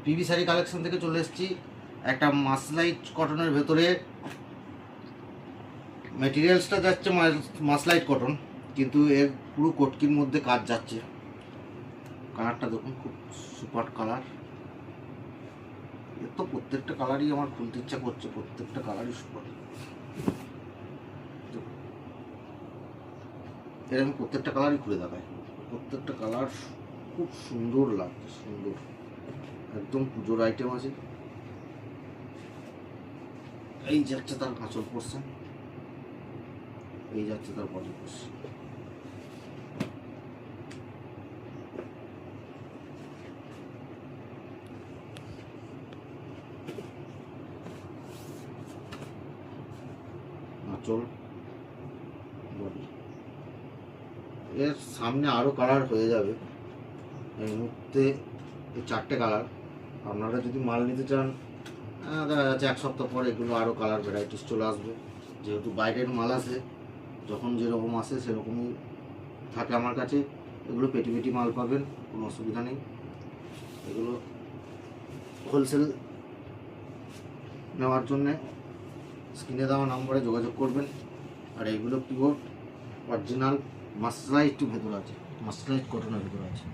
PB sari collection থেকে চলে এসেছি একটা মাসলাইট কটনের ভেতরে। মেটেরিয়ালসটা যাচ্ছে মাসলাইট কটন, কিন্তু এর পুরো কটকির মধ্যে কাজ যাচ্ছে। কালারটা দেখুন, খুব সুপার কালার। এর তো প্রত্যেকটা কালারই আমার খুলতে ইচ্ছা করছে, প্রত্যেকটা কালারই সুপার। এর আমি প্রত্যেকটা কালারই খুলে দেখাই। প্রত্যেকটা কালার খুব সুন্দর লাগছে, সুন্দর, একদম পুজোর আইটেম আছে। এই যাচ্ছে তার আঁচল পোর্শন, এই যাচ্ছে তার বডি পোর্শন। আঁচল, বডি। এর সামনে আরও কালার হয়ে যাবে। এই মুহূর্তে এই 4টে কালার। আপনারা যদি মাল নিতে চান, দেখা যাচ্ছে 1 সপ্তাহ পরে এগুলো আরও কালার ভ্যারাইটিস চলে আসবে। যেহেতু বাইরের মাল আসে, যখন যেরকম আসে সেরকমই থাকে আমার কাছে। এগুলো পেটি পেটি মাল পাবেন, কোনো অসুবিধা নেই। এগুলো হোলসেল নেওয়ার জন্যে স্ক্রিনে দেওয়া নম্বরে যোগাযোগ করবেন। আর এগুলো পিওর অরিজিনাল মাসলাইট ভেতর আছে, মাসলাইট কটনের ভেতর আছে।